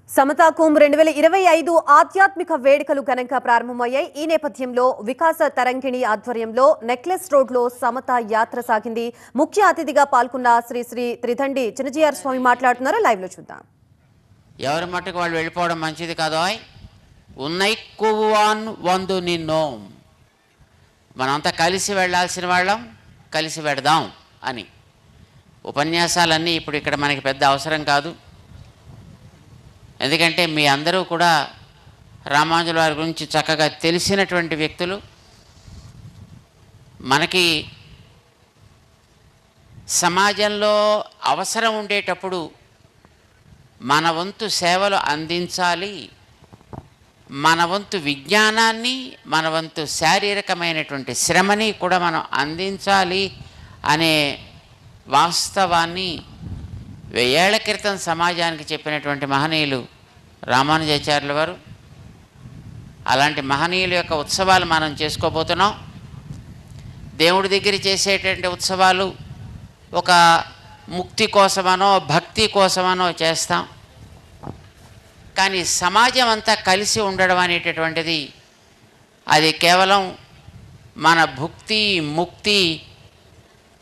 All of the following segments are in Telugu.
సమతా కుంభ్ 2025 ఆధ్యాత్మిక వేడుకలు ఘనంగా ప్రారంభమయ్యాయి. ఈ నేపథ్యంలో వికాస తరంగిణి ఆధ్వర్యంలో నెక్లెస్ రోడ్లో సమతా యాత్ర సాగింది. ముఖ్య అతిథిగా పాల్గొన్న శ్రీ శ్రీ త్రిదండి చిన్నజీఆర్ స్వామి మాట్లాడుతున్నారు. లైవ్ లో చూద్దాం. ఎవరి మట్టుకు వాళ్ళు వెళ్ళిపోవడం మంచిది కాదోయ్. ఉన్నైక్కువాన్ వందు నిన్నో, మనంతా కలిసి వెళ్ళాల్సిన వాళ్ళం, కలిసి వెడదాం అని. ఉపన్యాసాలన్నీ ఇప్పుడు ఇక్కడ మనకి పెద్ద అవసరం కాదు. ఎందుకంటే మీ అందరూ కూడా రామానుజుల వారి గురించి చక్కగా తెలిసినటువంటి వ్యక్తులు. మనకి సమాజంలో అవసరం ఉండేటప్పుడు మన వంతు సేవలు అందించాలి, మన వంతు విజ్ఞానాన్ని, మన వంతు శారీరకమైనటువంటి శ్రమని కూడా మనం అందించాలి అనే వాస్తవాన్ని 1000 ఏళ్ల క్రితం సమాజానికి చెప్పినటువంటి మహనీయులు రామానుజాచార్యుల వారు. అలాంటి మహనీయుల యొక్క ఉత్సవాలు మనం చేసుకోబోతున్నాం. దేవుడి దగ్గర చేసేటువంటి ఉత్సవాలు ఒక ముక్తి కోసమనో భక్తి కోసమనో చేస్తాం. కానీ సమాజం అంతా కలిసి ఉండడం అనేటటువంటిది అది కేవలం మన భుక్తి ముక్తి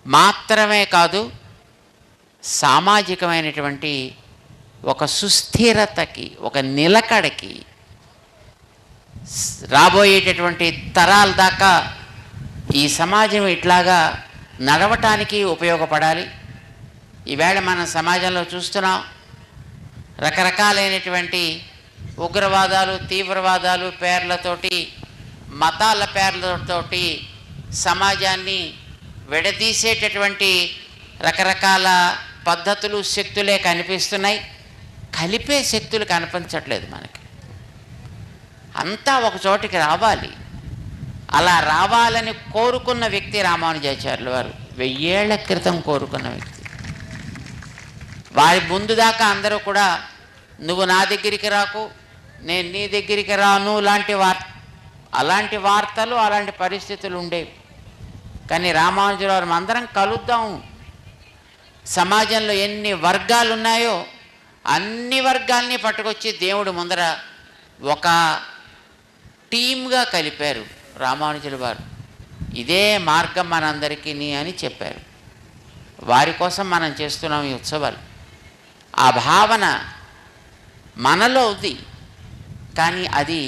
మాత్రమే కాదు, సామాజికమైనటువంటి ఒక సుస్థిరతకి, ఒక నిలకడకి, రాబోయేటటువంటి తరాల దాకా ఈ సమాజం ఇట్లాగా నడవటానికి ఉపయోగపడాలి. ఈవేళ మనం సమాజంలో చూస్తున్నాం, రకరకాలైనటువంటి ఉగ్రవాదాలు, తీవ్రవాదాలు పేర్లతోటి, మతాల పేర్లతోటి సమాజాన్ని విడదీసేటటువంటి రకరకాల పద్ధతులు, శక్తులే కనిపిస్తున్నాయి. కలిపే శక్తులు కనిపించట్లేదు మనకి. అంతా ఒక చోటికి రావాలి. అలా రావాలని కోరుకున్న వ్యక్తి రామానుజాచార్యుల వారు. 1000 ఏళ్ల క్రితం కోరుకున్న వ్యక్తి. వారి ముందు దాకా అందరూ కూడా నువ్వు నా దగ్గరికి రాకు, నేను నీ దగ్గరికి రాను లాంటి అలాంటి వార్తలు, అలాంటి పరిస్థితులు ఉండేవి. కానీ రామానుజుల వారు అందరం కలుద్దాం, సమాజంలో ఎన్ని వర్గాలు ఉన్నాయో అన్ని వర్గాల్ని పట్టుకొచ్చి దేవుడి ముందర ఒక టీమ్గా కలిపారు రామానుజుల వారు. ఇదే మార్గం మనందరికీ అని చెప్పారు. వారి కోసం మనం చేస్తున్నాం ఈ ఉత్సవాలు. ఆ భావన మనలో ఉంది, కానీ అది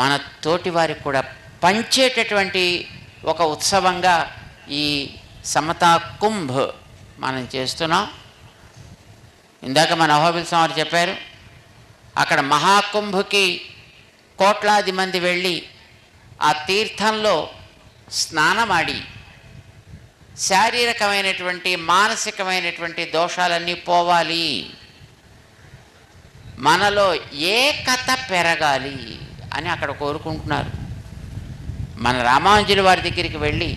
మన తోటి వారికి కూడా పంచేటటువంటి ఒక ఉత్సవంగా ఈ సమతా కుంభ్ మనం చేస్తున్నాం. ఇందాక మన అహోబిల్ స్వామి చెప్పారు, అక్కడ మహాకుంభకి కోట్లాది మంది వెళ్ళి ఆ తీర్థంలో స్నానమాడి శారీరకమైనటువంటి మానసికమైనటువంటి దోషాలన్నీ పోవాలి, మనలో ఏకత పెరగాలి అని అక్కడ కోరుకుంటున్నారు. మన రామానుజుల వారి దగ్గరికి వెళ్ళి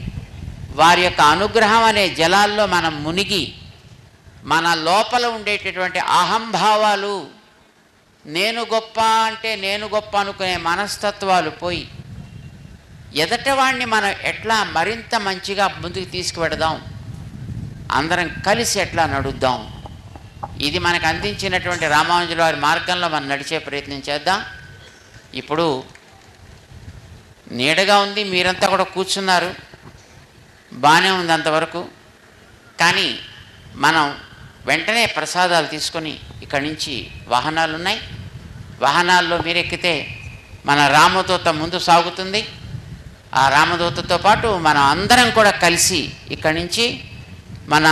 వారి యొక్క అనుగ్రహం అనే జలాల్లో మనం మునిగి మన లోపల ఉండేటటువంటి అహంభావాలు, నేను గొప్ప అంటే నేను గొప్ప అనుకునే మనస్తత్వాలు పోయి ఎదటవాడిని మనం ఎట్లా మరింత మంచిగా ముందుకు తీసుకువెడదాం, అందరం కలిసి ఎట్లా నడుద్దాం, ఇది మనకు అందించినటువంటి రామానుజుల వారి మార్గంలో మనం నడిచే ప్రయత్నం చేద్దాం. ఇప్పుడు నీడగా ఉంది, మీరంతా కూడా కూర్చున్నారు, బాగానే ఉంది అంతవరకు. కానీ మనం వెంటనే ప్రసాదాలు తీసుకొని ఇక్కడి నుంచి వాహనాలు ఉన్నాయి, వాహనాల్లో మీరు ఎక్కితే మన రామదూత ముందు సాగుతుంది. ఆ రామదూతతో పాటు మనం అందరం కూడా కలిసి ఇక్కడి నుంచి మన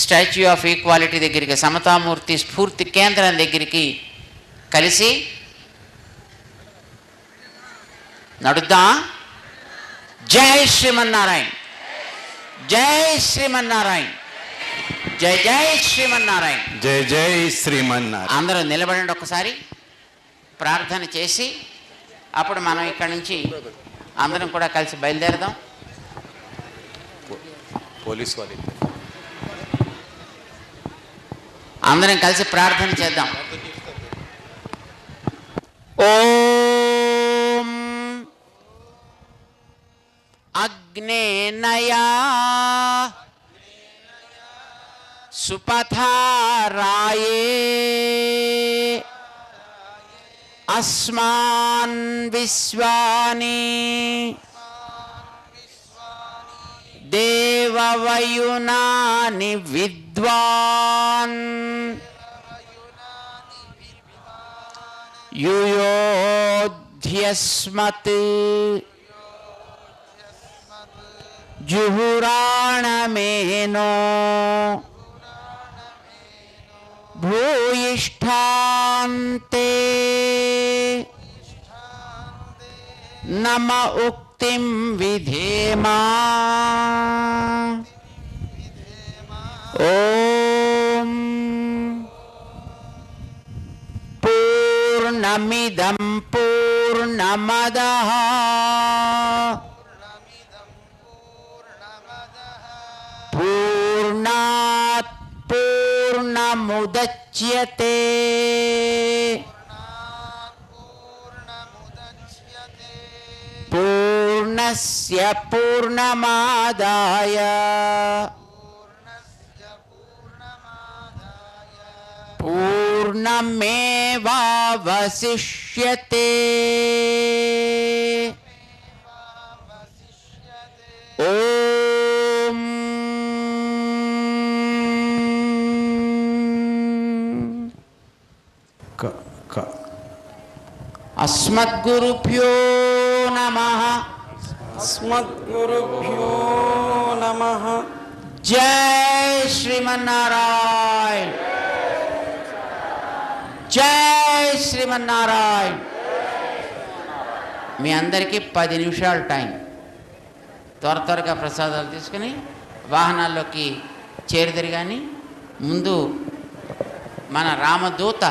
స్టాచ్యూ ఆఫ్ ఈక్వాలిటీ దగ్గరికి, సమతామూర్తి స్ఫూర్తి కేంద్రం దగ్గరికి కలిసి నడుద్దాం. జై శ్రీమన్నారాయణ, జై శ్రీమన్నారాయణ, జై జై శ్రీమన్నారాయణ, జై జై శ్రీమన్నారాయణ. అందరూ నిలబడండి, ఒక్కసారి ప్రార్థన చేసి అప్పుడు మనం ఇక్కడి నుంచి అందరం కూడా కలిసి బయలుదేరదాం. పోలీస్ వాళ్ళు అందరం కలిసి ప్రార్థన చేద్దాం. ఓం అగ్నేనయా సుపథారాయే అస్మాన్ విశ్వాని దేవవయునాని విద్వాన్ యుయోధ్యస్మత్ జుహురాణమేనో భూయిష్ఠాంతే నమ ఉక్తిం విధేమా ఓం పూర్ణమిదం పూర్ణమదః పూర్ణాత్ పూర్ణముదచ్యతే పూర్ణస్య పూర్ణమాదాయ పూర్ణమేవావశిష్యతే ఓం అస్మద్గురుభ్యో నమః अस्मद्गुरुभ्यो नमः। జై శ్రీమన్నారాయణ జై శ్రీమన్నారాయణ. మీ అందరికీ 10 నిమిషాలు టైం. త్వరగా ప్రసాదాలు తీసుకుని వాహనాల్లోకి చేరుదరు. కానీ ముందు మన రామదూత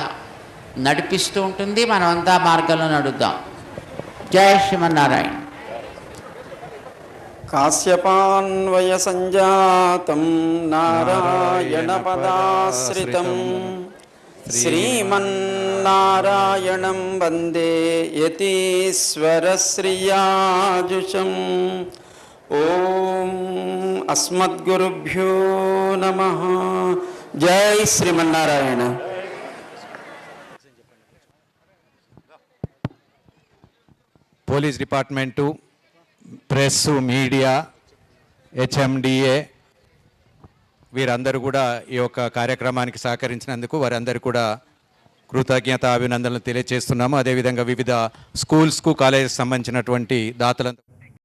నడిపిస్తూ ఉంటుంది, మనమంతా మార్గంలో నడుద్దాం. జై శ్రీమన్నారాయణ. కాశ్యపాన్వయ సంజాతం నారాయణపదాశ్రితం శ్రీమన్నారాయణం వందే యతీశ్వరశ్రియాజుషం. ఓం అస్మద్గురుభ్యో నమః. జై Srimannarayana. Police department, press, media, HMDA వీరందరూ కూడా ఈ యొక్క కార్యక్రమానికి సహకరించినందుకు వారందరూ కూడా కృతజ్ఞత అభినందనలు తెలియజేస్తున్నాము. అదేవిధంగా వివిధ స్కూల్స్కు కాలేజెస్ సంబంధించినటువంటి దాతలంతా